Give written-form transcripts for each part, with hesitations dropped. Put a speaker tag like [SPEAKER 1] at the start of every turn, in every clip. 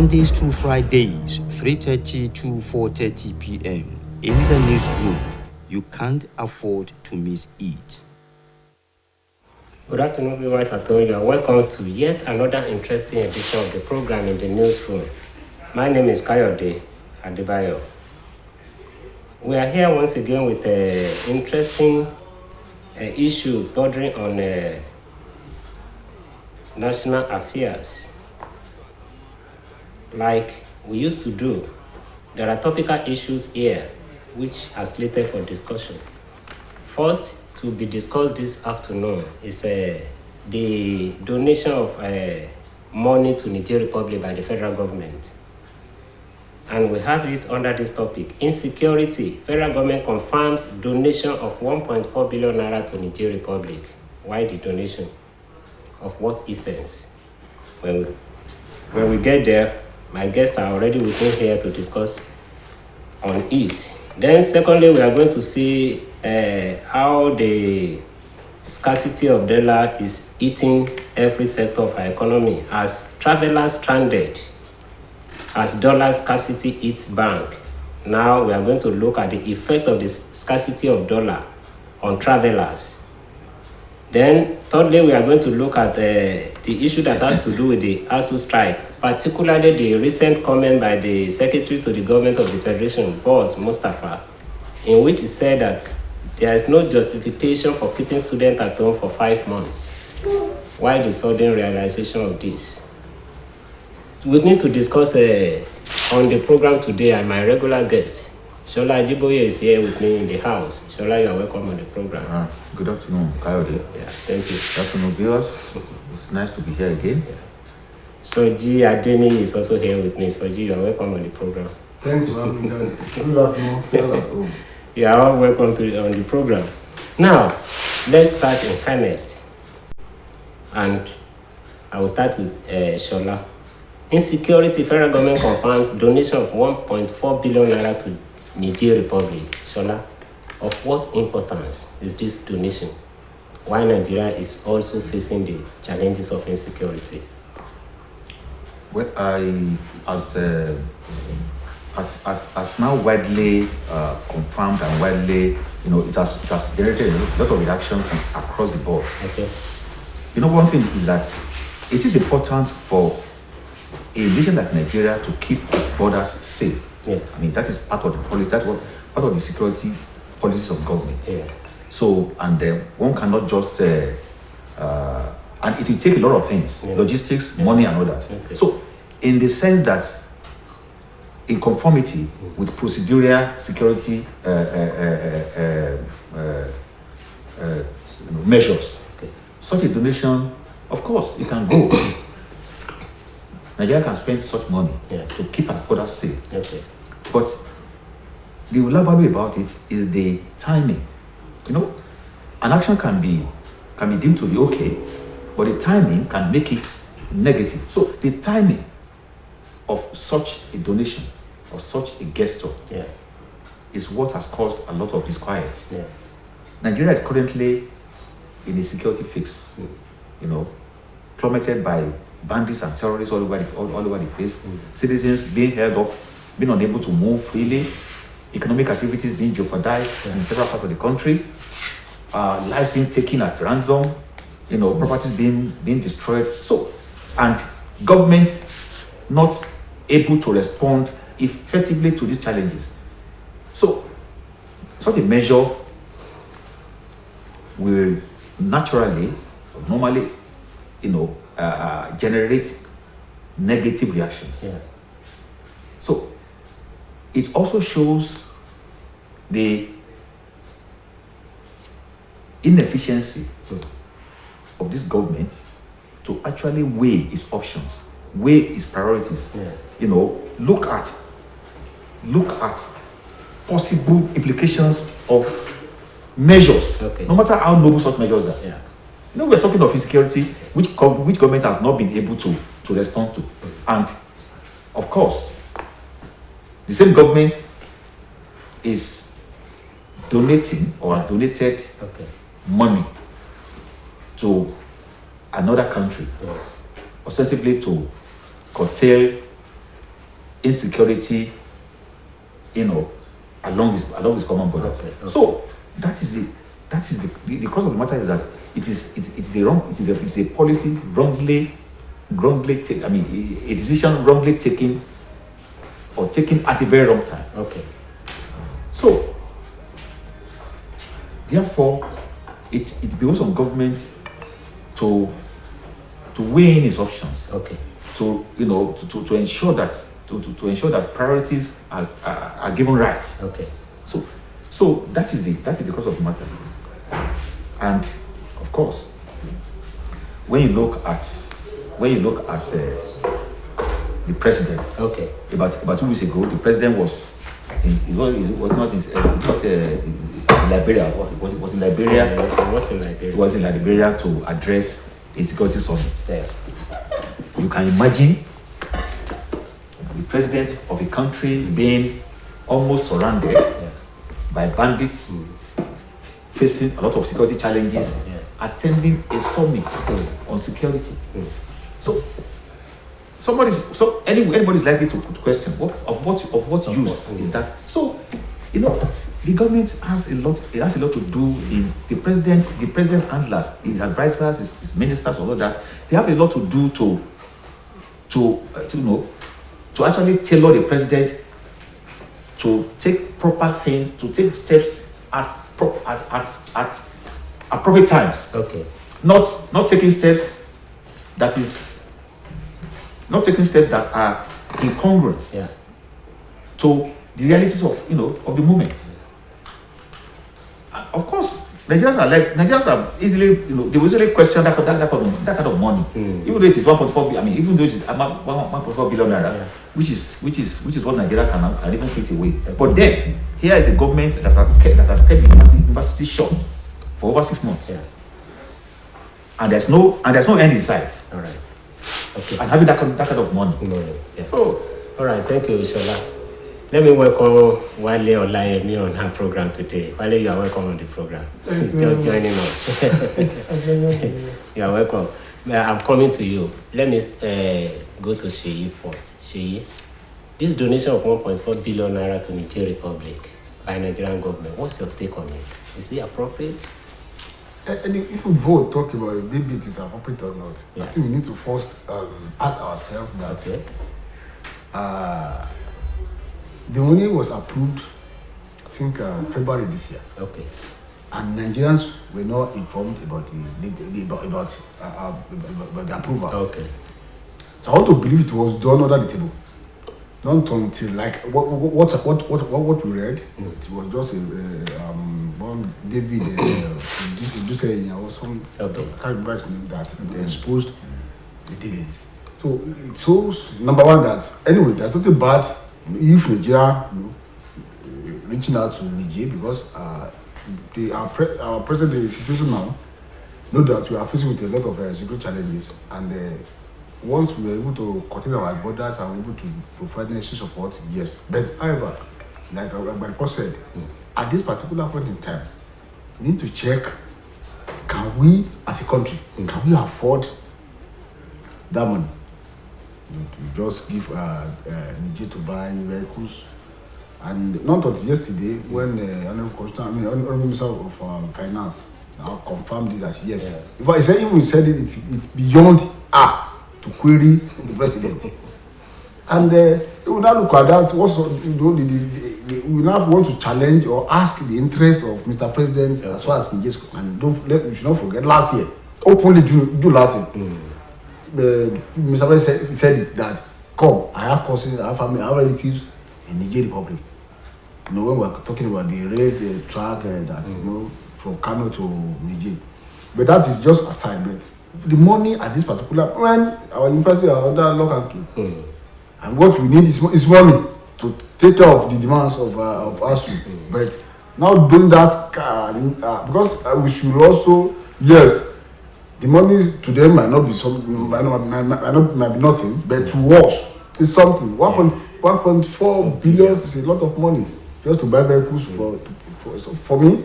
[SPEAKER 1] Mondays to Fridays, 3:30 to 4:30 p.m. in the newsroom. You can't afford to miss it.
[SPEAKER 2] Good afternoon, viewers at home. You are welcome to yet another interesting edition of the program in the newsroom. My name is Kayode Adebayo. We are here once again with interesting issues bordering on national affairs. Like we used to do, there are topical issues here which are slated for discussion. First, to be discussed this afternoon is the donation of money to Niger Republic by the federal government. And we have it under this topic, insecurity. Federal government confirms donation of 1.4 billion naira to Niger Republic. Why the donation? Of what essence? When we get there, my guests are already with me here to discuss on it. Then secondly, we are going to see how the scarcity of dollar is eating every sector of our economy as travelers stranded, as dollar scarcity eats bank. Now we are going to look at the effect of the scarcity of dollar on travelers. Then thirdly, we are going to look at the issue that has to do with the ASU strike, particularly the recent comment by the Secretary to the Government of the Federation, Boss Mustafa, in which he said that there is no justification for keeping students at home for 5 months. Why the sudden realization of this? With me to discuss on the program today are my regular guest. Shola Ajiboye is here with me in the house. Shola, you are welcome on the program.
[SPEAKER 3] Good afternoon, Kayode.
[SPEAKER 2] Yeah, thank you.
[SPEAKER 3] Good afternoon, viewers. It's nice to be here again.
[SPEAKER 2] Yeah. Soji Adeni is also here with me. Soji, you are welcome on the program.
[SPEAKER 4] Thanks for having me. Good afternoon.
[SPEAKER 2] You are all welcome on the program. Now, let's start in earnest. And I will start with Shola. Insecurity, federal government confirms donation of 1.4 billion naira to Niger Republic. Shola, of what importance is this donation? Why Nigeria is also facing the challenges of insecurity?
[SPEAKER 3] Well, as now widely confirmed and widely, it has generated a lot of reactions across the board.
[SPEAKER 2] Okay.
[SPEAKER 3] One thing is that it is important for a nation like Nigeria to keep its borders safe.
[SPEAKER 2] Yeah.
[SPEAKER 3] I mean, that is part of the policy. That's what part of the security policies of government.
[SPEAKER 2] Yeah.
[SPEAKER 3] So, and one cannot just and it will take a lot of things, logistics, money, and all that.
[SPEAKER 2] Okay.
[SPEAKER 3] So, in the sense that, in conformity with procedural security measures,
[SPEAKER 2] Okay.
[SPEAKER 3] such a donation, of course, it can go. Nigeria can spend such money to keep our borders safe.
[SPEAKER 2] Okay.
[SPEAKER 3] But the value about it is the timing. An action can be deemed to be okay, but the timing can make it negative. So the timing of such a donation, of such a gesture, is what has caused a lot of disquiet.
[SPEAKER 2] Yeah.
[SPEAKER 3] Nigeria is currently in a security fix, plummeted by bandits and terrorists all over the place. Citizens being held up, being unable to move freely, economic activities being jeopardized in several parts of the country, lives being taken at random, properties being destroyed. So, and government not able to respond effectively to these challenges. So, such a measure will naturally, normally, generate negative reactions.
[SPEAKER 2] Yeah.
[SPEAKER 3] So it also shows the inefficiency of this government to actually weigh its options, weigh its priorities. Look at possible implications of measures, no matter how noble such measures are.
[SPEAKER 2] Yeah.
[SPEAKER 3] We're talking of insecurity, which government has not been able to respond to. And, of course, the same government is donating or has donated money to another country, ostensibly to curtail insecurity, along this common border.
[SPEAKER 2] Okay.
[SPEAKER 3] So that is the crux of the matter is that it is a policy wrongly taken. I mean, a decision wrongly taken or taken at a very wrong time.
[SPEAKER 2] Okay.
[SPEAKER 3] So therefore, it becomes on government to weigh in its options.
[SPEAKER 2] Okay.
[SPEAKER 3] To ensure that priorities are given right.
[SPEAKER 2] Okay.
[SPEAKER 3] So that is the cause of the matter. And of course, when you look at the president,
[SPEAKER 2] okay,
[SPEAKER 3] about 2 weeks ago, the president was in Liberia. Was in Liberia.
[SPEAKER 2] It was in Liberia.
[SPEAKER 3] He was in Liberia to address a security summit.
[SPEAKER 2] Yeah.
[SPEAKER 3] You can imagine the president of a country being almost surrounded by bandits, facing a lot of security challenges, attending a summit on security. So anybody's likely to put question of what use is that. So the government has a lot to do in the president handlers, his advisors, his ministers, all of that. They have a lot to do to actually tailor the president to take proper things, to take steps at appropriate times.
[SPEAKER 2] Okay.
[SPEAKER 3] Not taking steps that are incongruent to the realities of the moment. And of course, Nigerians are easily, they will easily question that kind of money. Even though it is 1.4 billion, I mean, even though it is 1.4 billion naira, which is what Nigeria can even fit away. But then here is a government that has kept the university shut for over 6 months. And there's no end in sight.
[SPEAKER 2] All right. Okay.
[SPEAKER 3] And having that kind of money.
[SPEAKER 2] Yeah.
[SPEAKER 3] So,
[SPEAKER 2] all right, thank you, Ishola. Let me welcome Wale Olayemi on her program today. Wale, you are welcome on the program. He's just joining us. You are welcome. I'm coming to you. Let me go to Sheyi first. Sheyi, this donation of 1.4 billion naira to Niger Republic by Nigerian government, what's your take on it? Is it appropriate?
[SPEAKER 4] And if we both talk about it, maybe it is appropriate or not,
[SPEAKER 2] Yeah.
[SPEAKER 4] I think we need to first ask ourselves that the money was approved, I think, February this year.
[SPEAKER 2] Okay.
[SPEAKER 4] And Nigerians were not informed about the approval.
[SPEAKER 2] Okay.
[SPEAKER 4] So I want to believe it was done under the table. Not until like what we read, it was just one David or some can't remember his name that they exposed the dealings. So it shows number one that anyway there's nothing bad if Nigeria reaching out to Niger because our present situation now know that we are facing with a lot of security challenges and once we are able to contain our borders and able to provide necessary support, yes. But however, like my boss said, at this particular point in time, we need to check: can we, as a country, can we afford that money? To just give Niger to buy vehicles, and not until yesterday when Honorable Minister of Finance now confirmed it that yes. If I say even said it's beyond to query the president. And we will now look at that. Also, we now want to challenge or ask the interest of Mr. President as far as Niger. And we should not forget last year, openly do last year. Mr. President said it that come, I have cousins, I have family, I have relatives in Niger Republic. When we are talking about the rail track that from Kano to Niger, but that is just aside. But the money at this particular when our university are under lock and key, and what we need is money to take care of the demands of us. But now doing that because we should also the money to them might not be might be nothing, but to us it's something. 1.4 billion is a lot of money just to buy vehicles for me.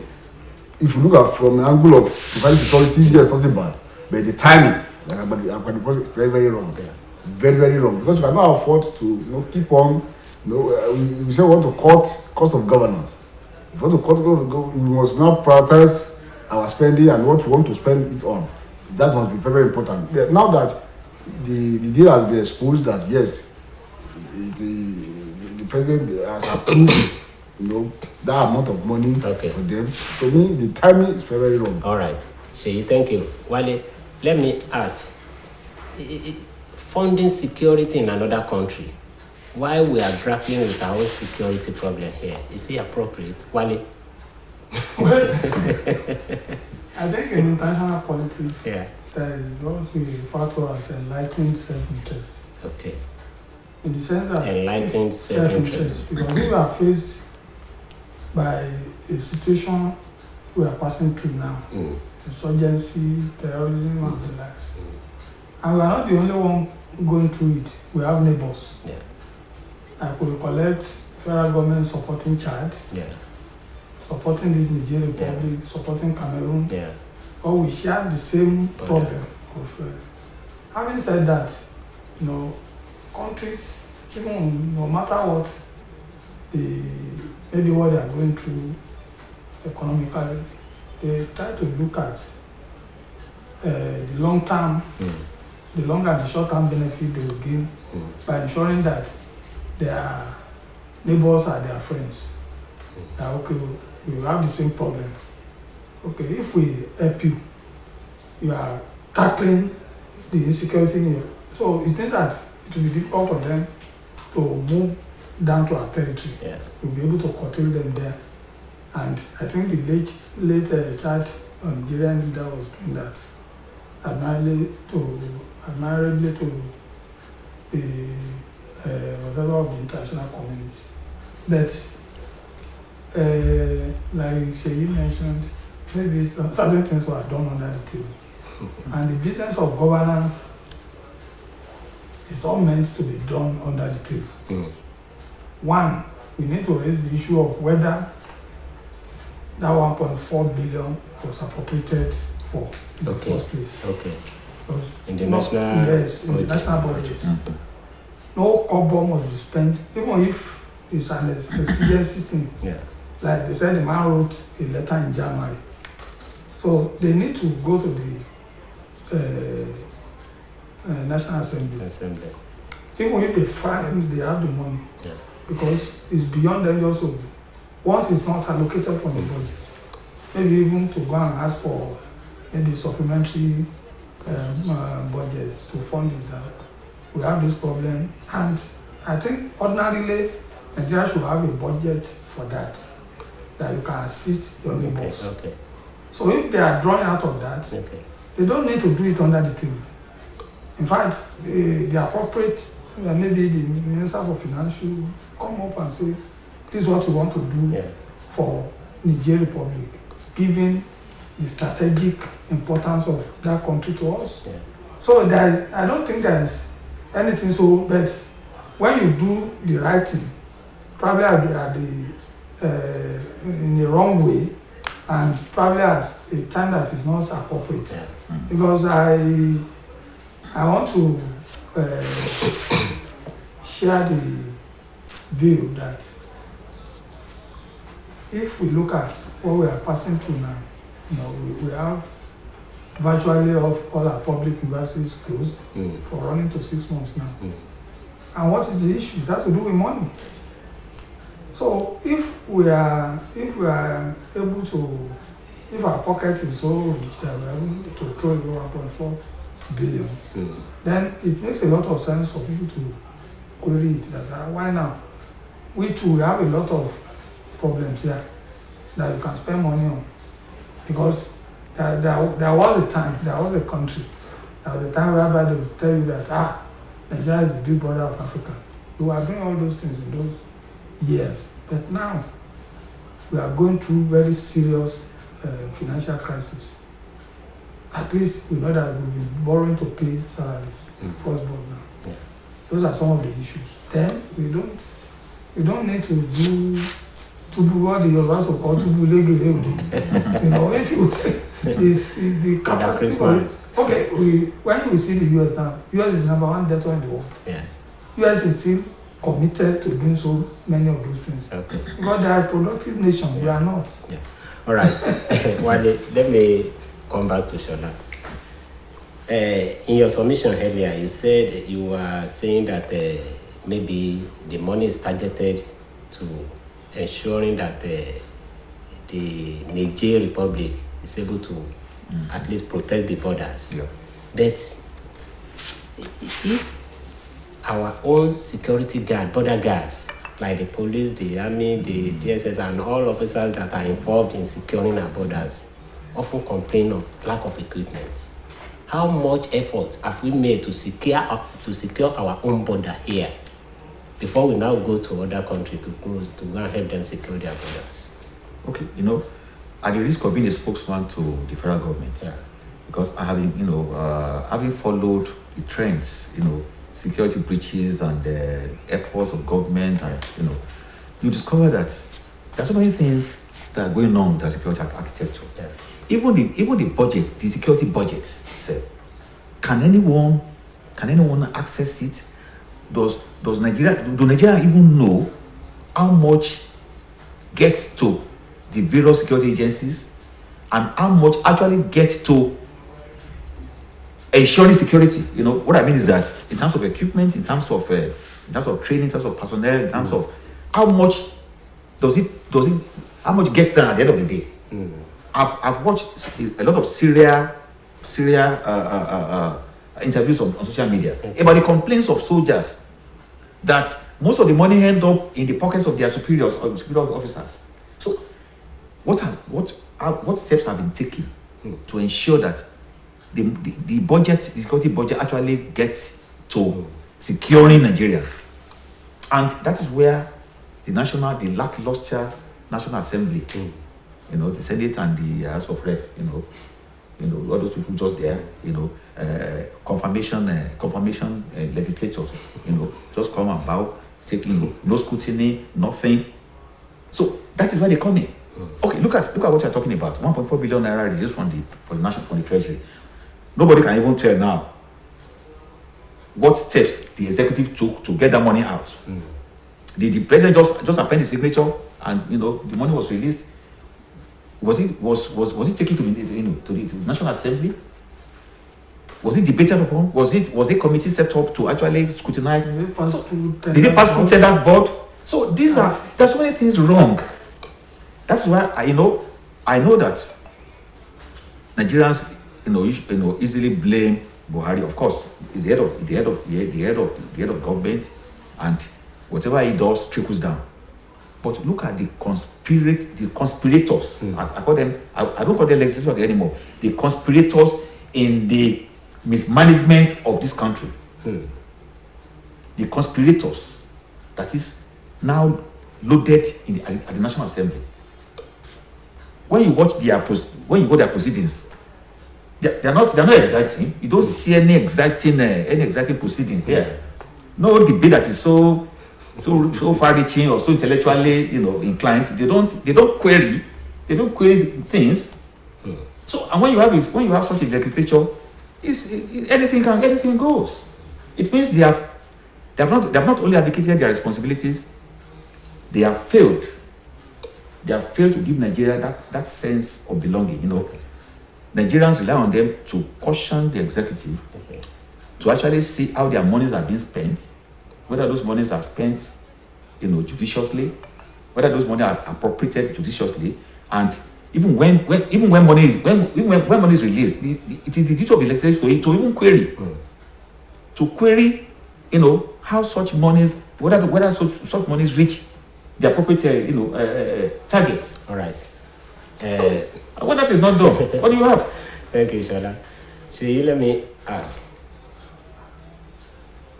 [SPEAKER 4] If you look at from an angle of providing security, yes, nothing bad. But the timing, I'm going to put it very, very wrong there. very, very wrong, because we cannot afford to keep on. We say we want to cut cost of governance. If we want to cut cost of governance, we must now prioritize our spending and what we want to spend it on. That must be very, very important. Now that the deal has been exposed, that yes, the president has approved, that amount of money for them. For me, the timing is very, very wrong.
[SPEAKER 2] All right, Sheyi, thank you. Wale, let me ask, funding security in another country, why we are grappling with our own security problem here, is it appropriate? Wale?
[SPEAKER 5] Well, I think in international politics, there is what we refer to as enlightened self-interest.
[SPEAKER 2] Okay.
[SPEAKER 5] In the sense that
[SPEAKER 2] enlightened self-interest.
[SPEAKER 5] Because we are faced by a situation we are passing through now, insurgency, terrorism, and the likes. And we are not the only one going through it. We have neighbors. I could recollect federal government supporting Chad, supporting this Niger Republic, supporting Cameroon. But we share the same problem. Having said that, countries, even no matter what maybe what they are going through economically, they try to look at the long term, the long and the short term benefit they will gain by ensuring that their neighbors are their friends. That okay, we will have the same problem. Okay, if we help you, you are tackling the insecurity in you. So it means that it will be difficult for them to move down to our territory. We'll be able to curtail them there. And I think the late Chad Nigerian leader was doing that admirably to the whatever of the international community. But like Sheyi mentioned, maybe certain things were done under the table. And the business of governance is not meant to be done under the table. One, we need to raise the issue of whether that 1.4 billion was appropriated for in the first place. Because
[SPEAKER 2] in the national
[SPEAKER 5] in the national budget. No kobo must be spent, even if it's an exigency thing. Like they said, the man wrote a letter in January. So they need to go to the National Assembly. Even if they find they have the money. Because it's beyond them also. Once it's not allocated from the budget, maybe even to go and ask for maybe supplementary budgets to fund it down. We have this problem, and I think ordinarily Nigeria should have a budget for that you can assist your neighbors. So if they are drawing out of that, they don't need to do it under the table. In fact, the appropriate, maybe the Minister for Finance should come up and say, this is what we want to do for Niger Republic, given the strategic importance of that country to us. So I don't think there's anything so, but when you do the right thing, probably in the wrong way, and probably at a time that is not appropriate. Because I want to share the view that if we look at what we are passing through now, we have virtually all our public universities closed for running to 6 months now. And what is the issue? It has to do with money. So if we are able to, if our pocket is so rich that we are able to throw over 1.4 billion, then it makes a lot of sense for people to query it. That why now? We too have a lot of problems here that you can spend money on, because there was a time, there was a country, there was a time where they would tell you that Nigeria is the big brother of Africa. We were doing all those things in those years, but now we are going through very serious financial crisis. At least we know that we'll be borrowing to pay salaries first born now. Those are some of the issues. Then we don't need to tubu, what the Yorubas will call tubu legele. You know, if you is the capacity. Okay, when we see the US now, US is number one debtor in the world.
[SPEAKER 2] Yeah.
[SPEAKER 5] US is still committed to doing so many of those things.
[SPEAKER 2] Okay.
[SPEAKER 5] Because they are a productive nation, we are not.
[SPEAKER 2] Yeah. All right. Wale, let me come back to Shola. In your submission earlier, you said you were saying that maybe the money is targeted to ensuring that the Niger Republic is able to at least protect the borders.
[SPEAKER 3] Yeah.
[SPEAKER 2] But if our own security guard, border guards, like the police, the army, the DSS, and all officers that are involved in securing our borders, often complain of lack of equipment. How much effort have we made to secure our own border here before we now go to other countries to go and help them secure their borders?
[SPEAKER 3] Okay, at the risk of being a spokesman to the federal government, because I have been, having followed the trends, security breaches and efforts of government, and you discover that there are so many things that are going on with the security architecture.
[SPEAKER 2] Yeah.
[SPEAKER 3] Even the budget, the security budget itself. Can anyone access it? Do Nigeria even know how much gets to the various security agencies and how much actually gets to ensuring security? What I mean is that in terms of equipment, in terms of training, in terms of personnel, in terms of how much how much gets done at the end of the day. I've watched a lot of Syria interviews on social media about the complaints of soldiers that most of the money end up in the pockets of their superiors or superior officers. So what steps have been taken to ensure that the budget, the security budget actually gets to securing Nigerians? And that is where the lackluster National Assembly, the Senate and the House of Rep, all those people just there, confirmation legislatures, just come about, taking no scrutiny, nothing. So that is where they come in. Okay, look at what you're talking about. 1.4 billion naira released from the Treasury. Nobody can even tell now what steps the executive took to get that money out. The president just append his signature and the money was released. Was it taken to the National Assembly? Was it debated upon? Was a committee set up to actually scrutinize? Did it pass through tenders board? So there's so many things wrong. That's why I know that Nigerians easily blame Buhari. Of course, he's the head of government, and whatever he does trickles down. But look at the conspirators. I call them. I don't call them legislators anymore. The conspirators in the mismanagement of this country. The conspirators that is now loaded at the National Assembly. When you watch their proceedings, they're not exciting. You don't see any exciting proceedings there. No debate that is so far-reaching or so intellectually inclined. They don't query things. So, and when you have such a legislature, anything goes. It means they have not only abdicated their responsibilities, they have failed. They have failed to give Nigeria that sense of belonging. Nigerians rely on them to caution the executive, to actually see how their monies are being spent, whether those monies are spent, judiciously, whether those money are appropriated judiciously, and even when money is released, it is the duty of the legislature to even query, how such monies, whether such monies reach the appropriate, targets.
[SPEAKER 2] All right.
[SPEAKER 3] So, when that is not done, what do you have?
[SPEAKER 2] Thank you, Shola. So let me ask.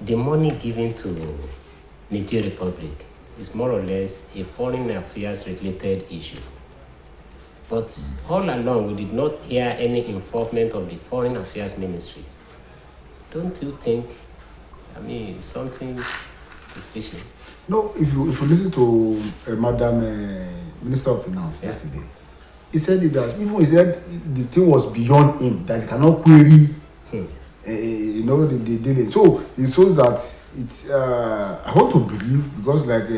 [SPEAKER 2] The money given to Niger Republic is more or less a foreign affairs related issue. But all along, we did not hear any involvement of the Foreign Affairs Ministry. Don't you think, something is fishy?
[SPEAKER 4] No, if you listen to Madam Minister of Finance yesterday. He said that even he said the thing was beyond him, that he cannot query, the dealing. So it shows that it's. I want to believe, because like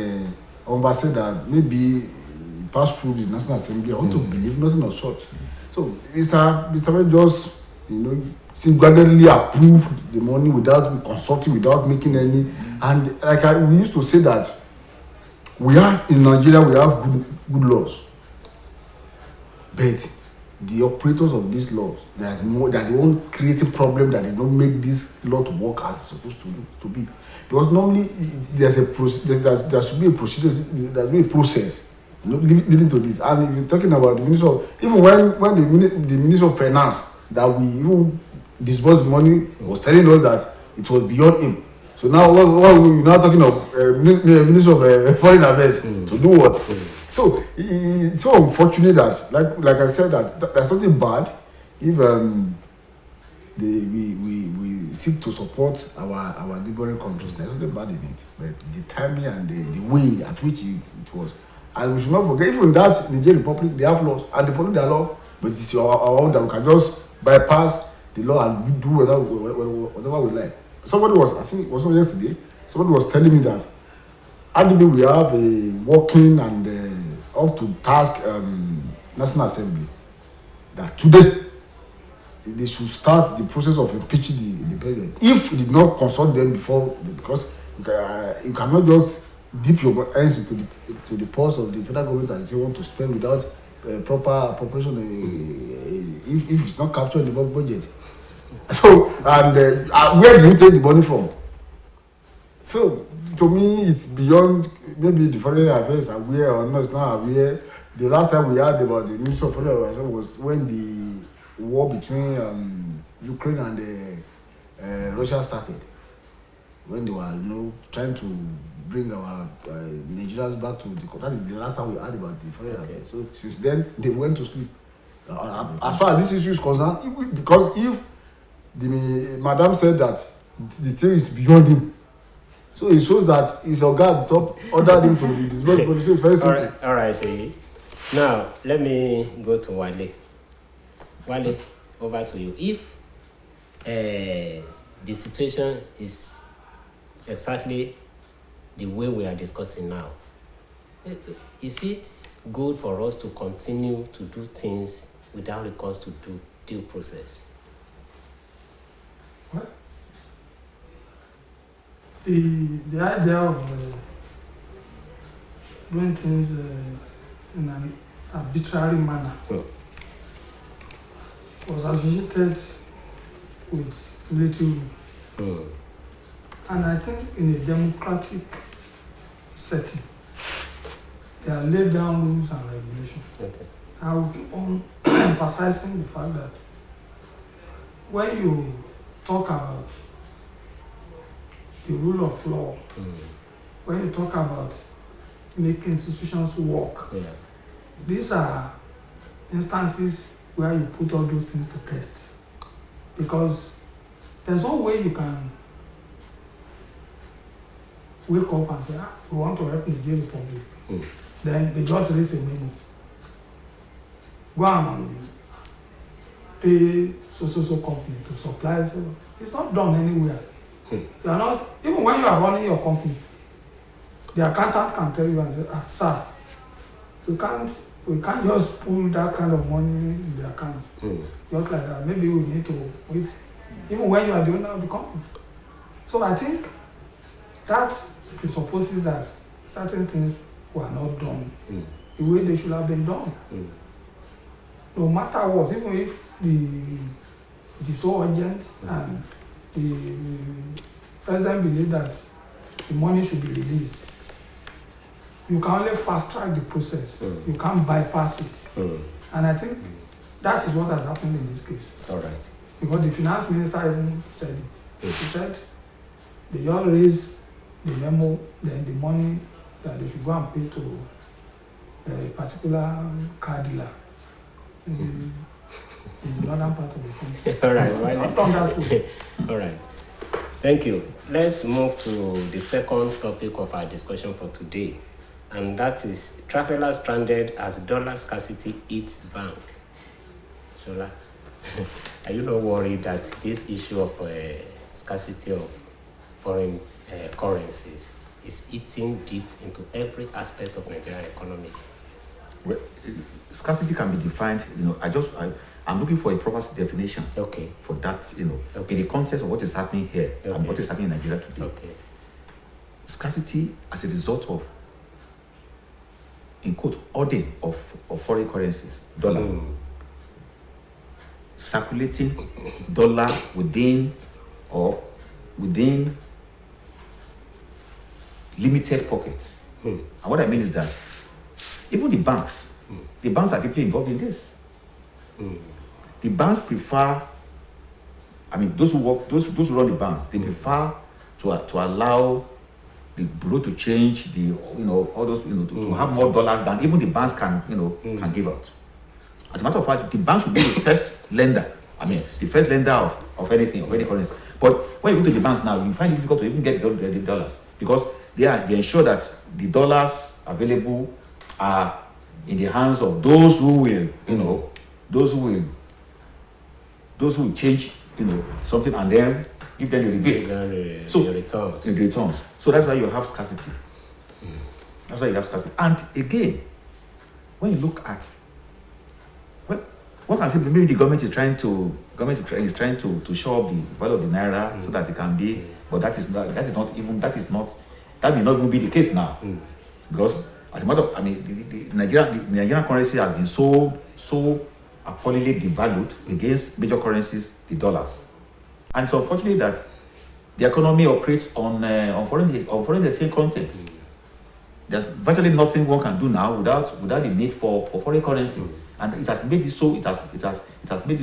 [SPEAKER 4] Omba said that maybe he passed through the National Assembly. I want to believe nothing of such. So Mr. Ray just single-handedly approved the money without consulting, without making any. And like we used to say that we are in Nigeria, we have good laws, but the operators of these laws, that they won't create a problem, that they don't make this law to work as it's supposed to be. Because normally there should be a procedure, there should be a process leading to this. And if you're talking about the minister, even when the minister of finance that we even disbursed money was telling us that it was beyond him. So now what we're now talking of minister of foreign affairs to do what? So it's so unfortunate that like I said that there's nothing bad if we seek to support our neighboring countries. There's nothing bad in it, but the timing and the way at which it was. And we should not forget, even that Niger Republic, they have laws and they follow their law, but it's our own that we can just bypass the law and do whatever we like. Somebody was, I think it was yesterday, somebody was telling me that actually we have a working and up to task National Assembly that today they should start the process of impeaching the president. If you did not consult them before, because you cannot just dip your hands into the purse of the federal government and say want to spend without proper appropriation if it's not captured in the budget. So, and where do you take the money from? So, to me, it's beyond maybe the foreign affairs are aware or not, it's not aware. The last time we heard about the Ministry of Foreign Affairs was when the war between Ukraine and Russia started. When they were trying to bring our Nigerians back to the country. That is the last time we heard about the foreign affairs. So, since then, they went to sleep. As far as this issue is concerned, because if the madam said that the thing is beyond him, so it shows that his organ top ordered him to be disbursed. But it's very simple.
[SPEAKER 2] All right, Seyi. Now let me go to Wale. Wale, over to you. If the situation is exactly the way we are discussing now, is it good for us to continue to do things without recourse to due process?
[SPEAKER 5] What? The idea of doing things in an arbitrary manner was associated with military rule. And I think in a democratic setting, there are laid down rules and regulations.
[SPEAKER 2] Okay.
[SPEAKER 5] I will keep on emphasizing the fact that when you talk about the rule of law, when you talk about making institutions work, these are instances where you put all those things to test. Because there's no way you can wake up and say, we want to help Niger Republic. Then they just raise a memo. Go and pay so company to supply. So it's not done anywhere. You are not, even when you are running your company, the accountant can tell you and say, sir, we can't just pull that kind of money in the account. Just like that. Maybe we need to wait. Even when you are the owner of the company. So I think that presupposes that certain things were not done the way they should have been done. No matter what, even if it is so urgent and the president believes that the money should be released, you can only fast track the process. You can't bypass it. And I think that is what has happened in this case.
[SPEAKER 2] All right.
[SPEAKER 5] Because the finance minister even said it. He said they just raised the memo, then the money that they should go and pay to a particular car dealer in the northern part of the country.
[SPEAKER 2] All right.
[SPEAKER 5] It's not done that way.
[SPEAKER 2] All right. Thank you. Let's move to the second topic of our discussion for today. and that is travelers stranded as dollar scarcity eats bank. Shola, are you not worried that this issue of scarcity of foreign currencies is eating deep into every aspect of Nigerian economy?
[SPEAKER 3] Well, scarcity can be defined, I'm looking for a proper definition for that, in the context of what is happening here and what is happening in Nigeria today. Scarcity as a result of, in quote, hoarding of foreign currencies, dollar. Circulating dollar within limited pockets. And what I mean is that even the banks are deeply involved in this. The banks prefer, those who run the banks, they prefer to allow the bureau to change all those, to have more dollars than even the banks can give out. As a matter of fact, the bank should be the first lender. The first lender of anything, of any currency. But when you go to the banks now, you find it difficult to even get the dollars because they ensure that the dollars available are in the hands of those who will, those who will change, something and then give them the rebate. The returns. So that's why you have scarcity. That's why you have scarcity. And again, when you look at what can say maybe the government is trying to show up the value of the naira so that it can be, but that may not even be the case now, because as a matter of, the Nigerian currency has been so appallingly devalued against major currencies, the dollars, and it's unfortunate that the economy operates on foreign exchange content. There's virtually nothing one can do now without the need for foreign currency. And it has made it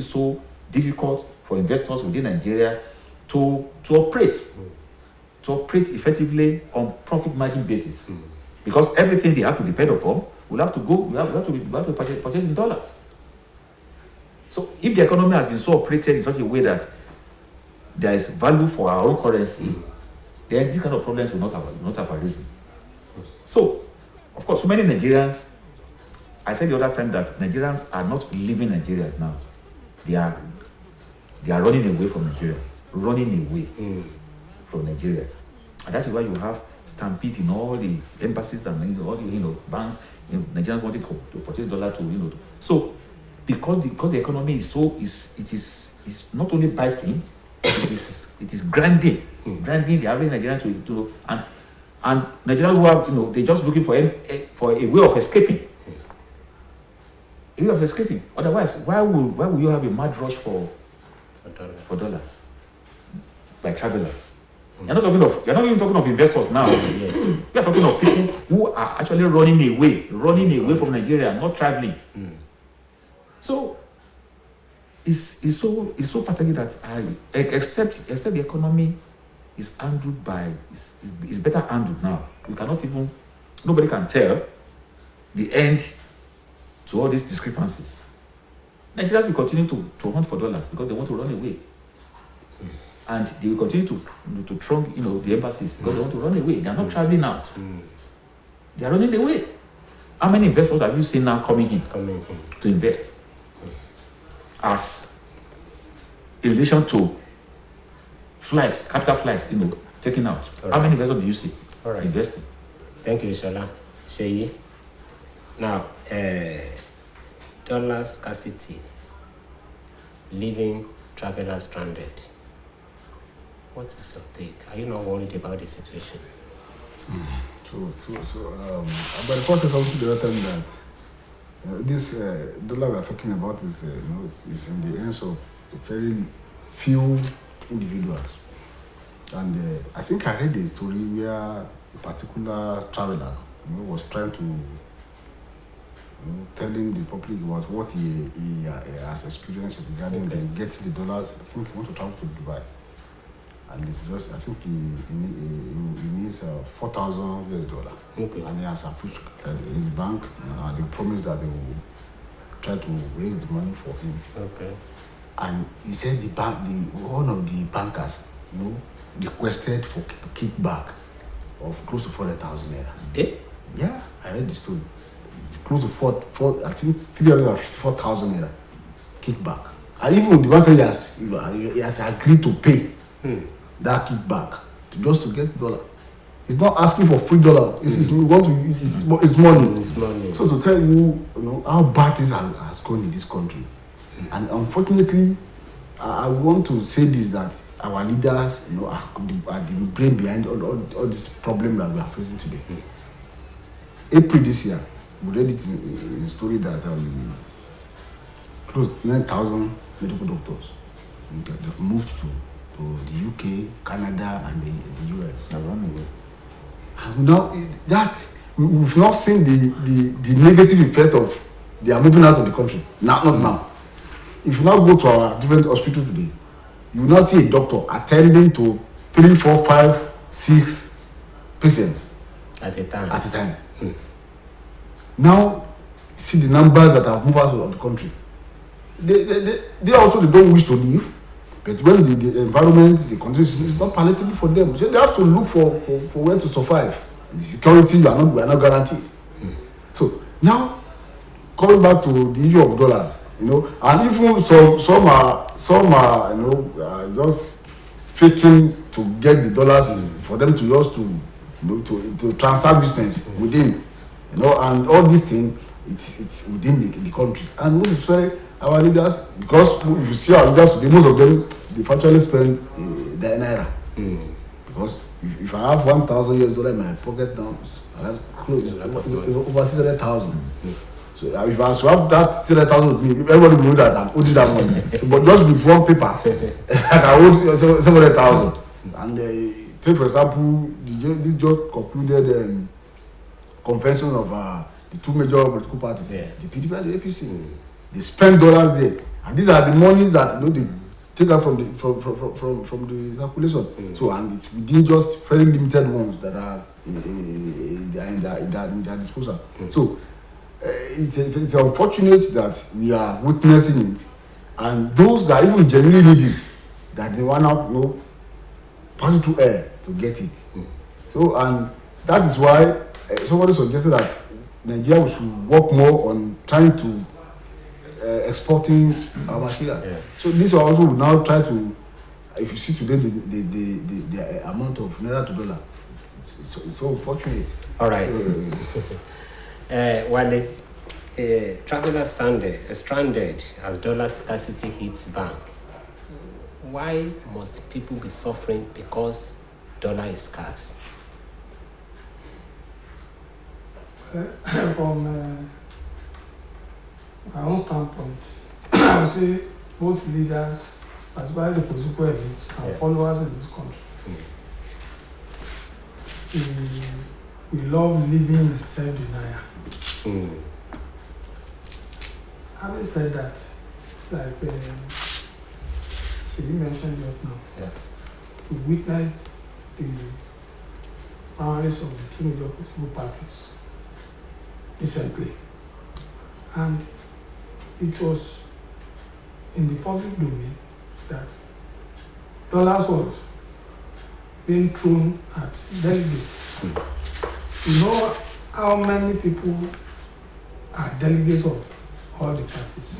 [SPEAKER 3] so difficult for investors within Nigeria to operate effectively on profit margin basis, because everything they have to depend upon will have to purchase in dollars. So if the economy has been so operated in such a way that there is value for our own currency, then these kind of problems will not have arisen. So, of course, so many Nigerians. I said the other time that Nigerians are not leaving Nigerians now. They are running away from Nigeria. From Nigeria. And that's why you have stampede in all the embassies and all the banks. Nigerians wanted to purchase dollar to. So because the economy is is not only biting, it is grinding the average Nigerian to and Nigerians who have they're just looking for a way of escaping. Otherwise, why would you have a mad rush for dollars by travelers? You're not even talking of investors now.
[SPEAKER 2] Yes.
[SPEAKER 3] You're talking of people who are actually running away from Nigeria, not traveling. So it's so pathetic that except the economy is handled is better handled now. Nobody can tell the end to all these discrepancies. Nigerians will continue to hunt for dollars because they want to run away. And they will continue to trunk, the embassies because they want to run away. They are not traveling out. They are running away. How many investors have you seen now coming in to invest? As in relation to flights, capital flights, taken out. How many investors do you see investing?
[SPEAKER 2] Thank you, Shola. Sheyi. Now, dollar scarcity, leaving travelers stranded. What is your take? Are you not worried about the situation?
[SPEAKER 4] But the point is also the other time that this dollar we are talking about is in the hands of very few individuals. And I think I read a story where a particular traveler was trying to telling the public about what he has experienced regarding getting the dollars. I think he wants to travel to Dubai. And it's just, I think he needs $4,000 US. And he has approached his bank and they promised that they will try to raise the money for him. And he said one of the bankers, requested for kickback of close to 400,000 naira.
[SPEAKER 2] Eh?
[SPEAKER 4] Yeah, I read the story. Close to I think 354,000 naira kickback. And even the man said he has agreed to pay that kickback just to get $. He's not asking for free $. It's money.
[SPEAKER 2] It's money.
[SPEAKER 4] So to tell you, how bad things has gone in this country, and unfortunately, I want to say this, that our leaders, are the brain behind all this problem that we are facing today. April this year, we read it in a story that close to 9,000 medical doctors that moved to the UK, Canada, and the US.
[SPEAKER 3] Around the world.
[SPEAKER 4] And now we've not seen the negative effect of they are moving out of the country. Not now. If you now go to our different hospitals today, you will not see a doctor attending to 3, 4, 5, 6 patients
[SPEAKER 2] at a time.
[SPEAKER 4] Now, see the numbers that have moved out of the country. They also don't wish to leave, but when the environment, the conditions is not palatable for them, so they have to look for where to survive. The security we are not guaranteed. So now, coming back to the issue of dollars, and even some are just faking to get the dollars for them to just to transfer business within, and all these things, it's within the country. And most especially our leaders, because if you see our leaders today, most of them they virtually spend the naira. Because if I have $1,000 in my pocket now, that's close over 600,000. So if I should have that 600,000 with me, everybody will know that I'm owing that money. But just with one paper, I owe 700,000. And take for example, this just concluded convention of the two major political parties, the PDP and the APC. They spend dollars there, and these are the monies that they take out from the circulation. So, and it's within just very limited ones that are in their disposal. So it's unfortunate that we are witnessing it, and those that even genuinely need it, that they want out pass through air to get it. So, and that is why somebody suggested that Nigeria should work more on trying to exporting our materials. So this also will now try to, if you see today the amount of naira to dollar, it's so unfortunate.
[SPEAKER 2] All right. While travelers stranded as dollar scarcity hits bank, why must people be suffering because dollar is scarce?
[SPEAKER 5] From my own standpoint, I would say both leaders, as well as the political elites and followers in this country, we love living in self-denial. Having said that, like you mentioned just now, we witnessed the primaries of the two major political parties recently, and it was in the public domain that dollars was being thrown at delegates. You know how many people are delegates of all the parties?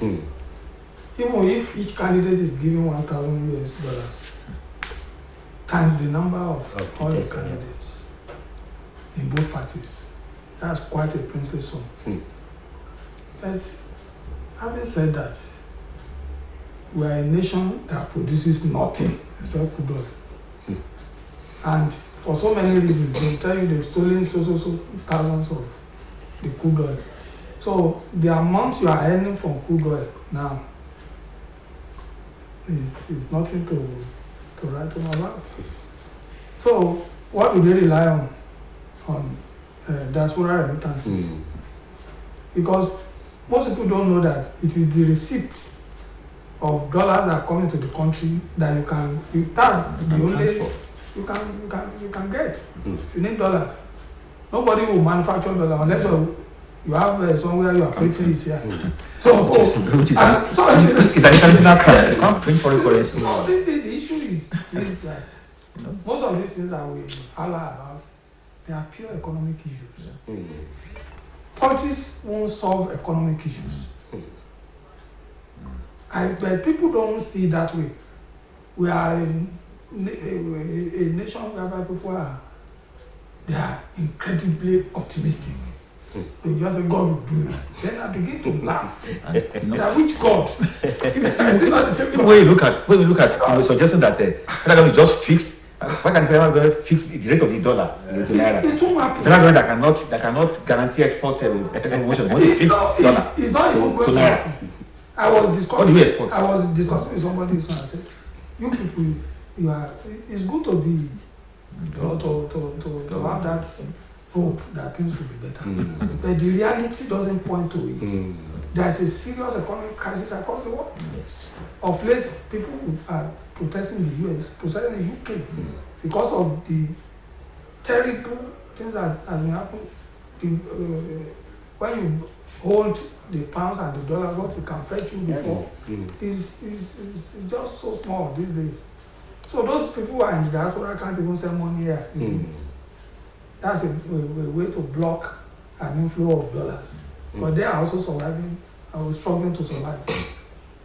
[SPEAKER 5] Even if each candidate is given $1,000 times the number of all the candidates in both parties, that's quite a princely sum. But having said that, we are a nation that produces nothing except crude oil. And for so many reasons, they tell you they've stolen so thousands of the crude oil. So the amount you are earning from crude oil now is nothing to write home about. So what do they rely on diaspora remittances? Because most people don't know that it is the receipts of dollars that are coming to the country that that's the only you can get. If you need dollars, nobody will manufacture dollars unless you have somewhere you are printing it here. So it's an
[SPEAKER 3] international currency. It's not print foreign currency.
[SPEAKER 5] The issue is that most of these things that we holler about, they are pure economic issues. politics won't solve economic issues. But people don't see it that way. We are a nation whereby people they are incredibly optimistic. They just say God will do it. Then I begin to laugh. That which God? Is it not the same God?
[SPEAKER 3] When we look at you suggesting that they're going to just fix. Why can't people going to fix the rate of the dollar to naira?
[SPEAKER 5] It won't happen.
[SPEAKER 3] That cannot guarantee export promotion. When they fix dollar
[SPEAKER 5] it's not even going to happen. I was discussing with somebody this one. I said, you people, it's good to be to have that hope that things will be better. But the reality doesn't point to it. There's a serious economic crisis across the world.
[SPEAKER 2] Yes.
[SPEAKER 5] Of late, people are protesting in the US, protesting in the UK because of the terrible things that has been happening. When you hold the pounds and the dollars, what it can fetch you before is just so small these days. So those people who are in the diaspora can't even send money here. That's a way to block an inflow of dollars. But they are also surviving and struggling to survive.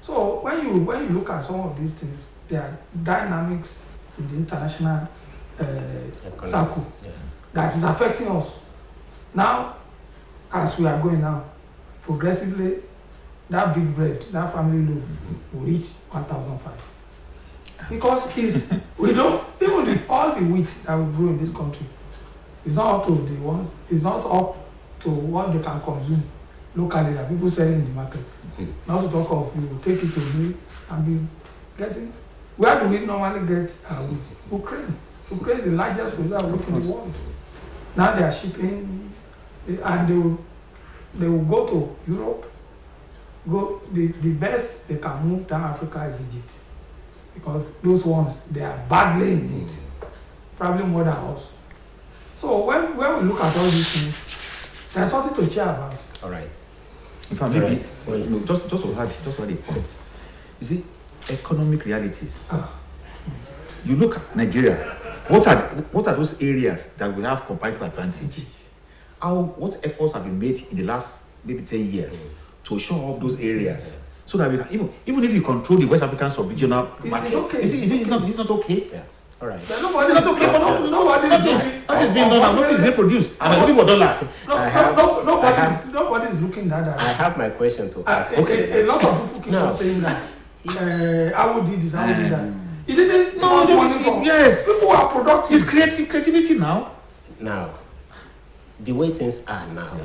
[SPEAKER 5] So when you look at some of these things, there are dynamics in the international circle that is affecting us. Now, as we are going now, progressively, that big bread, that family loaf will reach 1,005. Because we don't, even all the wheat that we grow in this country, it's not up to the ones, it's not up to what they can consume locally that people sell in the market. Not to talk of you take it to me and be getting. Where do we normally get our wheat? Ukraine. Ukraine is the largest producer of wheat in the world. Now they are shipping, and they will go to Europe. The best they can move down Africa is Egypt, because those ones, they are badly in need, probably more than us. So when we look at all these things, there's something to cheer about.
[SPEAKER 2] All right.
[SPEAKER 3] If I may just to add a point. You see, economic realities. You look at Nigeria. What are those areas that we have comparative advantage? What efforts have been made in the last maybe 10 years to show up those areas so that we can even if you control the West African sub-regional market, it's not okay.
[SPEAKER 2] Yeah. All right.
[SPEAKER 5] Nobody is okay. Nobody is doing.
[SPEAKER 3] What is being done and what is being produced? And looking for dollars.
[SPEAKER 5] Nobody is looking that direction.
[SPEAKER 2] I have my question to ask.
[SPEAKER 5] A lot of people keep on saying that. I will do this. I will do that. It didn't.
[SPEAKER 3] Yes.
[SPEAKER 5] People are productive.
[SPEAKER 3] It's creativity now.
[SPEAKER 2] Now, the way things are now,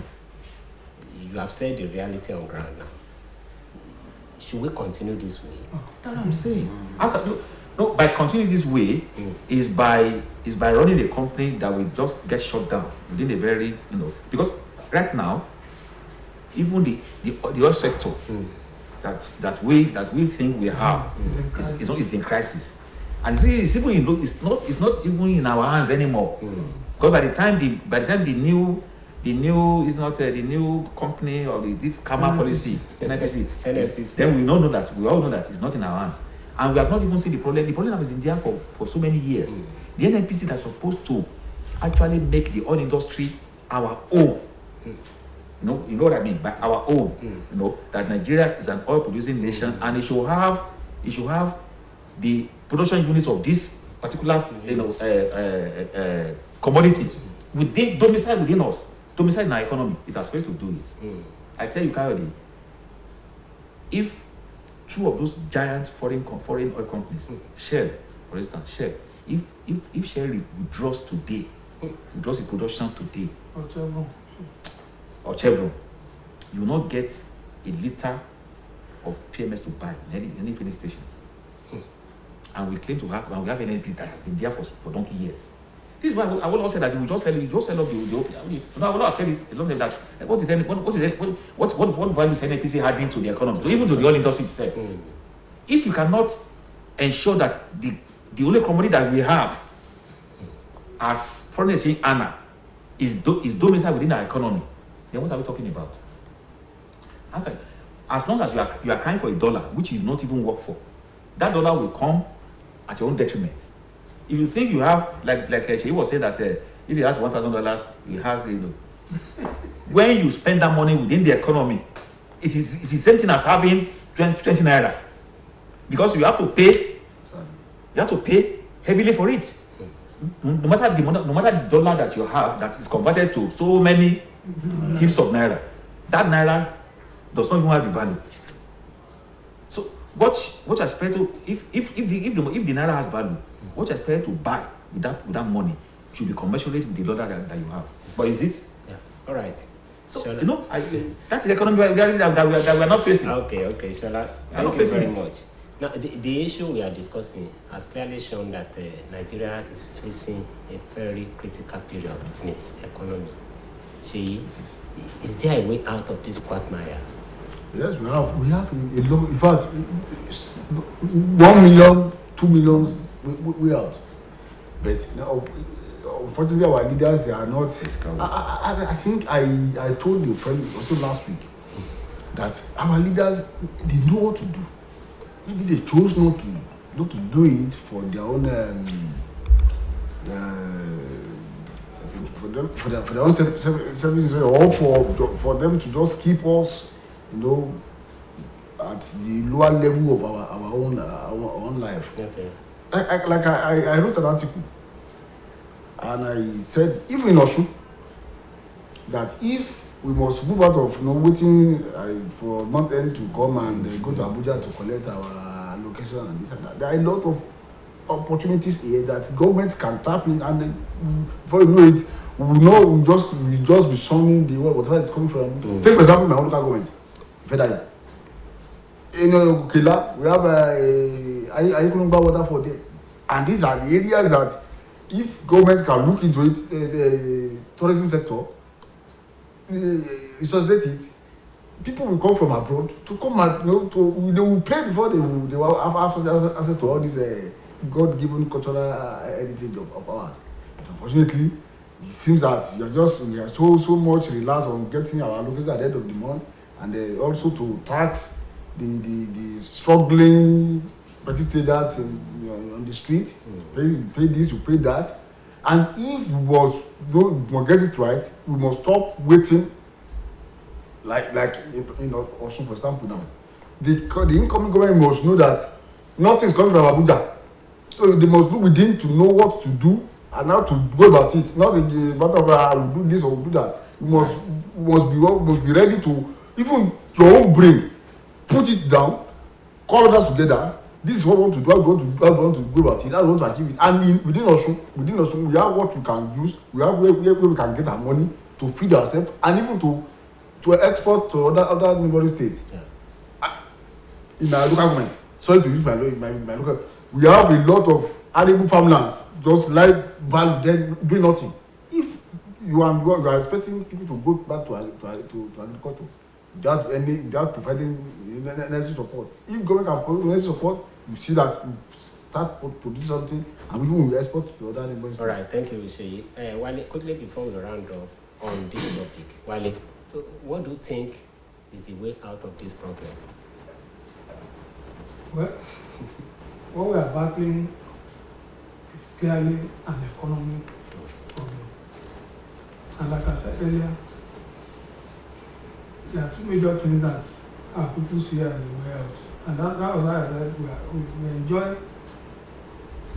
[SPEAKER 2] you have said the reality on ground now. Should we continue this way?
[SPEAKER 3] That's what I'm saying. No, by continuing this way is by running a company that will just get shut down within a very, because right now, even the oil sector that we think we have is in crisis, and see, it's not even in our hands anymore. Because by the time the new the new company or this karma policy NEWSROOM, then we all know that it's not in our hands. And we have not even seen the problem. The problem has been there for so many years. The NNPC that's supposed to actually make the oil industry our own. You know what I mean? By our own. That Nigeria is an oil producing nation, and it should have the production unit of this particular commodity domicile within us, domicile in our economy. It has failed to do it. I tell you, Coyote, if two of those giant foreign oil companies, Shell, for instance, if Shell withdraws today, withdraws its production today, or Chevron, you will not get a liter of PMS to buy in any filling station. And we claim to have, and we have an NNPC that has been there for donkey years. This is why I will not say that we just sell off the I will not say this along that what value is NNPC adding to the economy, even to the oil industry itself. If you cannot ensure that the only commodity that we have as foreign exchange earner is domiciled within our economy, then what are we talking about? Okay. As long as you are crying for $1, which you not even work for, that dollar will come at your own detriment. If you think you have, like she was saying that if he has $1,000, he has when you spend that money within the economy, it is the same thing as having 20 naira, because you have to pay heavily for it. No matter the dollar that you have that is converted to so many heaps of naira, that naira does not even have the value. So what you expect to, if the naira has value, what you expect to buy with that money should be commensurate with the dollar that you have. But is it?
[SPEAKER 2] Yeah. All right.
[SPEAKER 3] So that's the economic reality that we are not facing.
[SPEAKER 2] Okay, Shola. Thank you very much. Now, the issue we are discussing has clearly shown that Nigeria is facing a very critical period in its economy. Is there a way out of this quagmire?
[SPEAKER 4] Yes, we have a long, in fact, 1 million, 2 million, we out. But now, unfortunately, our leaders, they are not. I think I told your friend also last week that our leaders, they know what to do. Maybe they chose not to do it for their own for their own services, or for them to just keep us, at the lower level of our own life.
[SPEAKER 2] Okay.
[SPEAKER 4] I wrote an article, and I said, even in Oshu, that if we must move out of waiting for month end to come and go to Abuja to collect our allocation and this and that. There are a lot of opportunities here that governments can tap in, and before you know it, we'll just be showing the world whatever it's coming from. Take for example, my own local government, Federal. In Kila, we have Ayukunumba water for there, and these are the areas that, if government can look into it, the tourism sector, resuscitate it, people will come from abroad to come and they will pay before they will have access to all this God-given cultural heritage of ours. But unfortunately, it seems that we are so much relaxed on getting our allocation at the end of the month, and also to tax the struggling petty traders on the street, pay this, you pay that. And if we must get it right, we must stop waiting. Like in Osun, for example, now, the incoming government must know that nothing is coming from Abuja, so they must look within to know what to do and how to go about it. Not a matter of we'll do this or we'll do that. We must be ready to, even your own brain, put it down, call others together. This is what we want to do. How we want to go about it. How we want to achieve it. And within Osun, we have what we can use. We have where we can get our money to feed ourselves, and even to export to other neighboring states. Yeah. In our local government, sorry to use my local, we have a lot of arable farmlands, just live value, then do nothing. If you are expecting people to go back to agriculture without providing necessary support, if government can provide necessary support, you see that we start producing something, and we will export to other neighboring states.
[SPEAKER 2] All right, thank you, Sheyi. Wale, quickly before we round up on this topic, Wale, what do you think is the way out of this problem?
[SPEAKER 5] Well, what we are battling is clearly an economic problem. And like I said earlier, there are two major things that our people see as a way out. And that was why I said we enjoy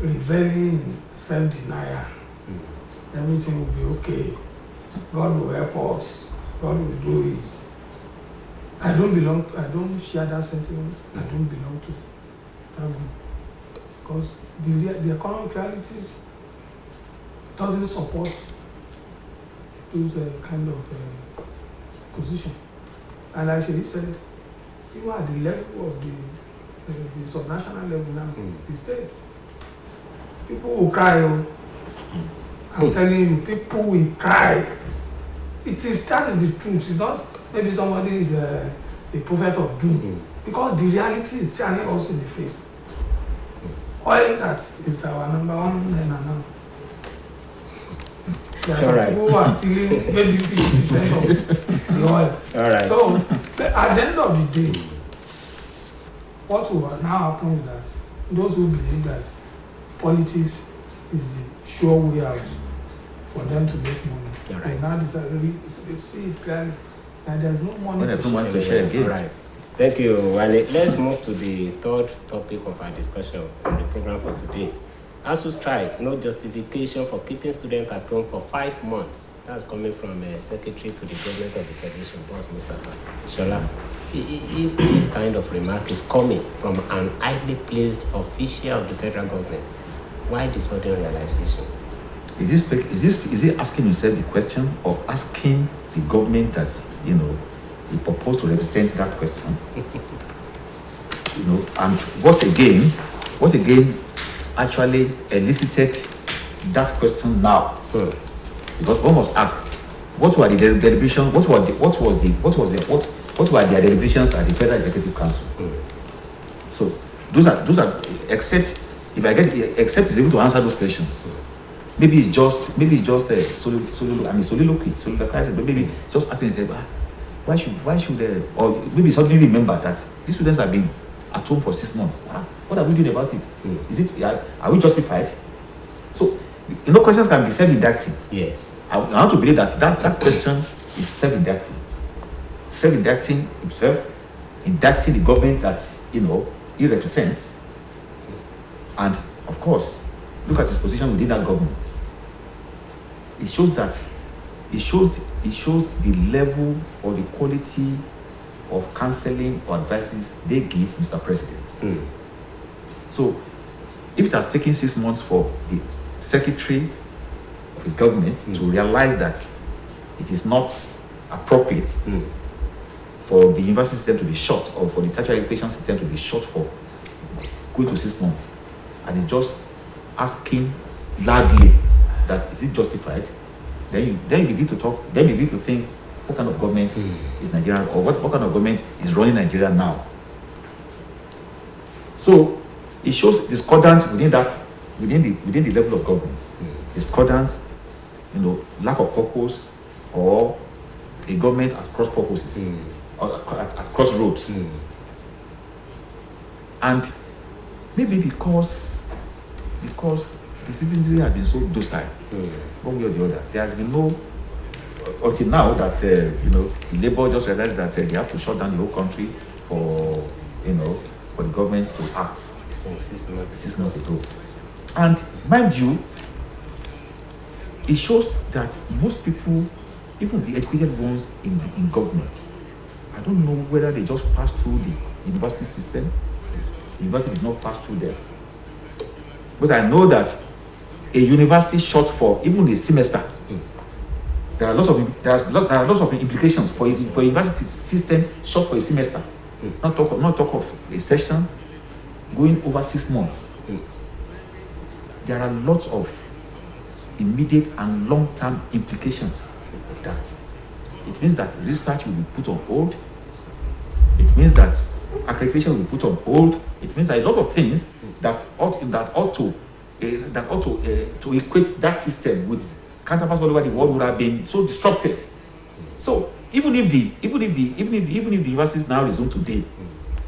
[SPEAKER 5] reveling in self-denial. Everything will be okay. God will help us. God will do it. I don't share that sentiment. I don't belong to that group. Because the economic realities doesn't support those kind of position. And like she said, even at the level of the subnational level now, the states, people will cry. I'm telling you, people will cry. That is the truth. It's not maybe somebody is a prophet of doom, because the reality is staring us in the face. Oil that is our number one now. There are some people who are stealing maybe 50% of the oil.
[SPEAKER 2] All right.
[SPEAKER 5] So at the end of the day, what will now happen is that those who believe that politics is the sure way out for them to make money,
[SPEAKER 2] All right.
[SPEAKER 5] Now we see it clearly that there's no money
[SPEAKER 3] When
[SPEAKER 5] to
[SPEAKER 3] there's no money to
[SPEAKER 5] share.
[SPEAKER 3] share again.
[SPEAKER 2] All right. Thank you, Wale. Let's move to the third topic of our discussion on the program for today. ASUU strike, no justification for keeping students at home for 5 months. That's coming from Secretary to the Government of the Federation, Boss Mustafa. Shola, if this kind of remark is coming from an highly placed official of the federal government, why the sudden realization?
[SPEAKER 3] Is he asking himself the question or asking the government that, he proposed to represent that question? And what again actually elicited that question now? Because one must ask, what were the deliberations? What were their deliberations at the Federal Executive Council? So those are except is able to answer those questions. Maybe it's just soliloquy, but maybe just asking himself, why should or maybe suddenly remember that these students have been at home for 6 months. What are we doing about it? Are we justified? So questions can be self-indicting.
[SPEAKER 2] Yes.
[SPEAKER 3] I want to believe that question is self-indicting. Self-indicting himself, indicting the government that he represents. And of course, look at his position within that government. It shows the level or the quality of counseling or advices they give Mr. President. So if it has taken 6 months for the Secretary of the government to realize that it is not appropriate for the university system to be short, or for the tertiary education system to be short for going to 6 months, and it's just asking loudly that is it justified, then you begin to talk, then you begin to think, what kind of government is Nigeria, or what kind of government is running Nigeria now? So it shows discordance within the level of government. Discordance, lack of purpose, or a government at cross purposes, or at crossroads. And maybe because the citizenry have been so docile, one way or the other. There has been no, until now, that the Labour just realized that they have to shut down the whole country for the government to act.
[SPEAKER 2] Since
[SPEAKER 3] 6 months ago. And mind you, it shows that most people, even the educated ones in government, I don't know whether they just pass through the university system. The university did not pass through them. Because I know that a university short for even a semester, there are lots of implications for a university system short for a semester. Not talk of a session going over 6 months. There are lots of immediate and long-term implications of that. It means that research will be put on hold. It means that accreditation will be put on hold. It means that a lot of things that ought to equate that system with counterparts all over the world would have been so disrupted. So even if the universities now resume today,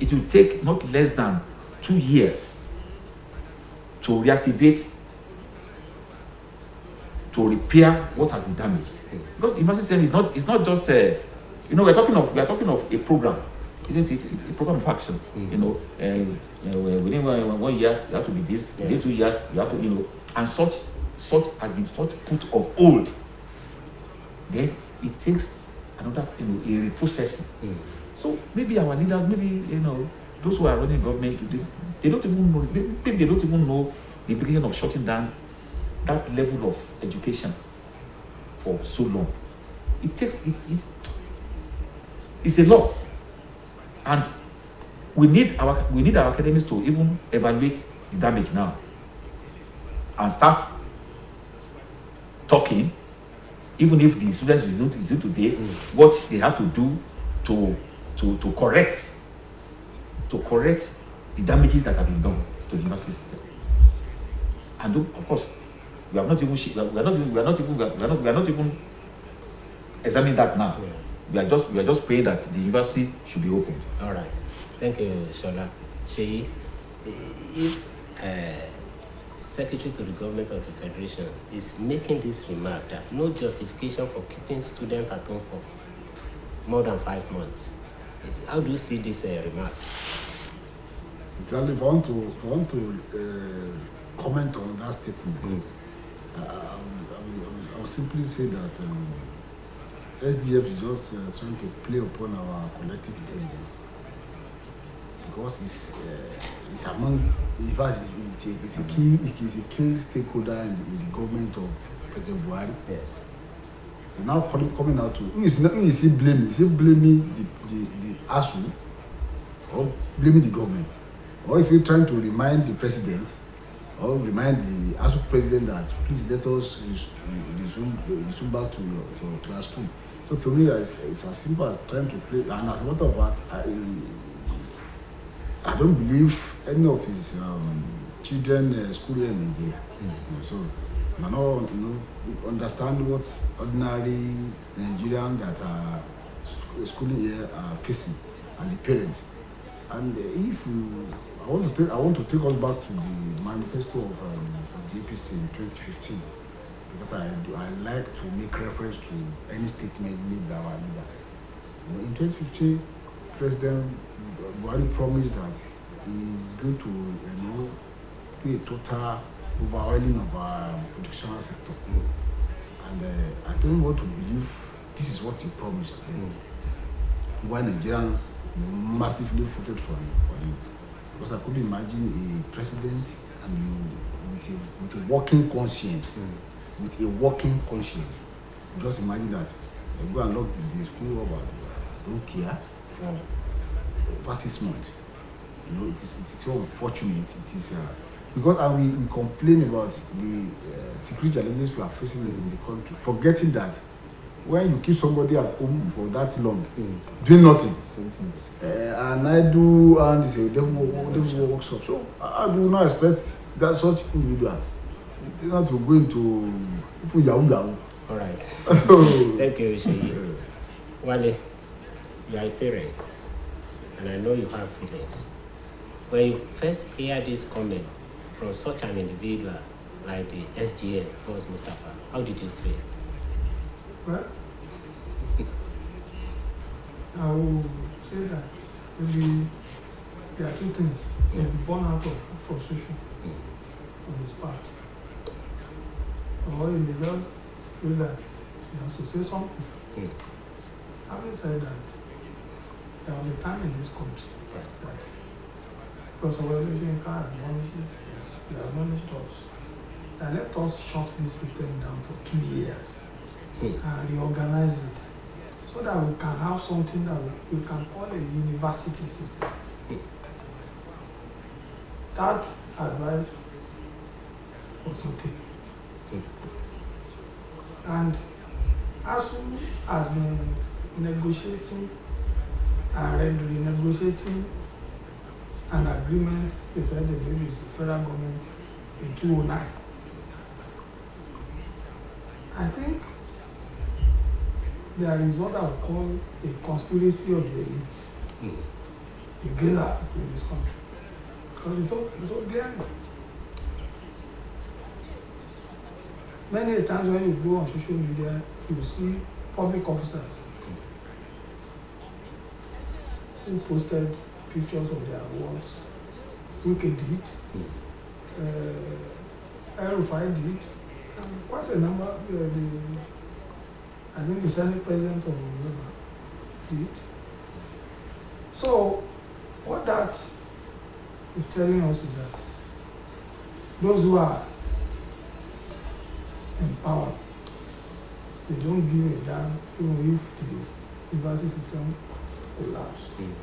[SPEAKER 3] it will take not less than 2 years to reactivate, to repair what has been damaged. Because the university system is not just we're talking of a program, isn't it? It's a program of action. Within 1 year you have to be this, within 2 years you have to and such has been put on hold. Then it takes another a reprocessing. So maybe our leaders, maybe those who are running government, they don't even know. Maybe they don't even know the implication of shutting down that level of education for so long. It's a lot, and we need our academics to even evaluate the damage now and start talking, even if the students will not do today, what they have to do to correct the damages that have been done to the university system. And of course, we are not even examining that now. We are just praying that the university should be opened.
[SPEAKER 2] All right. Thank you, Shola. See, if Secretary to the Government of the Federation is making this remark that no justification for keeping students at home for more than 5 months. How do you see this remark?
[SPEAKER 4] Exactly. If I want to comment on that statement, I will simply say that SDF is just trying to play upon our collective intelligence, because it's among, in fact, it's a key stakeholder in the government of President Buhari.
[SPEAKER 2] Yes.
[SPEAKER 4] So now coming out to who is he blaming? Is he blaming the ASU, or blaming the government, or is he trying to remind the president, or remind the ASU president that please let us resume back to your classroom? So to me, it's as simple as trying to play. And as a matter of fact, I don't believe any of his children school here in Nigeria. So I don't understand what ordinary Nigerians that are schooling here are facing, and the parents. And if I want to take us back to the manifesto of JPC in 2015, because I like to make reference to any statement made by our leaders. In 2015, President Buhari promised that he is going to do a total overhauling of our production sector. And I don't want to believe this is what he promised. Why Nigerians massively voted for him. Because I couldn't imagine a president with a working conscience. With a working conscience. Just imagine that. Go and lock the school up, don't care for over 6 months. It is so unfortunate. It is because we complain about the security challenges we are facing in the country, forgetting that when you keep somebody at home for that long, doing nothing, and I do, and it's a devil workshop. So I do not expect that such individual not to go into yahoo.
[SPEAKER 2] All right. Thank you, Sheyi. Wale, you are a parent, and I know you have feelings. When you first hear this comment from such an individual like the SGA, Boss Mustafa, how did you feel?
[SPEAKER 5] Well, I will say that maybe there are two things. Yeah. Born out of frustration on his part. Or he may just feel that he has to say something. Having said that, there was a time in this country that because of everything kind of they admonished us that let us shut this system down for 2 years and reorganize it so that we can have something that we can call a university system. That advice was not taken. And ASU has been negotiating and renegotiating an agreement decided with the federal government in 2009. I think there is what I would call a conspiracy of the elite against our people in this country. Because it's so glaring. Many times when you go on social media, you will see public officers who posted pictures of their awards. Wike did, El-Rufai did, and quite a number, I think the Senate President of Uganda did. So, what that is telling us is that those who are in power, they don't give a damn even if the university system collapses.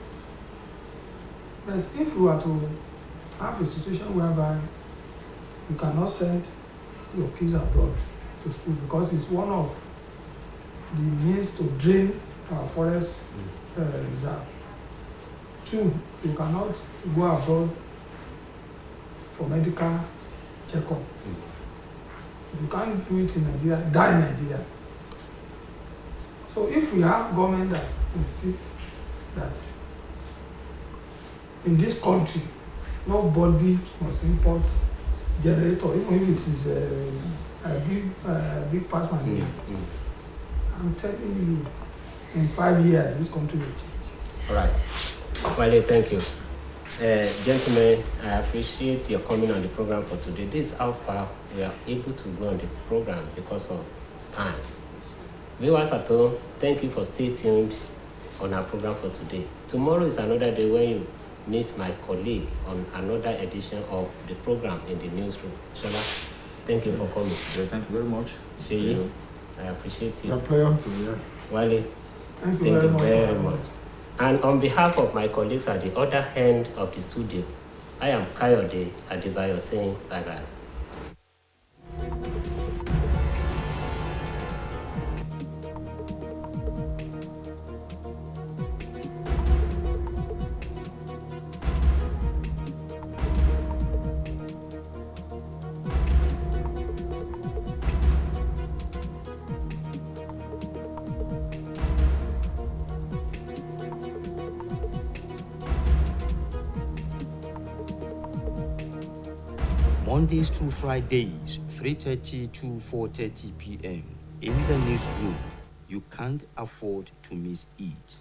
[SPEAKER 5] But if we were to have a situation whereby you cannot send your kids abroad to school because it's one of the means to drain our forest reserve. 2, you cannot go abroad for medical checkup. If you can't do it in Nigeria, die in Nigeria. So if we have government that insists that in this country, nobody must import generator, even if it is big past my name. I'm telling you, in 5 years, this country will change.
[SPEAKER 2] All right. Wale, thank you. Gentlemen, I appreciate your coming on the program for today. This is how far we are able to go on the program because of time. Viewers at home, thank you for staying tuned on our program for today. Tomorrow is another day when you meet my colleague on another edition of the program in the newsroom. Shola, thank you for coming.
[SPEAKER 3] Thank you very much.
[SPEAKER 2] See you. I appreciate you.
[SPEAKER 4] Your player to me.
[SPEAKER 2] Wale,
[SPEAKER 5] Thank
[SPEAKER 2] thank you very much. And on behalf of my colleagues at the other end of the studio, I am Kayode Adebayo saying bye-bye.
[SPEAKER 1] Mondays through Fridays, 3:30 to 4:30 p.m. in the newsroom. You can't afford to miss it.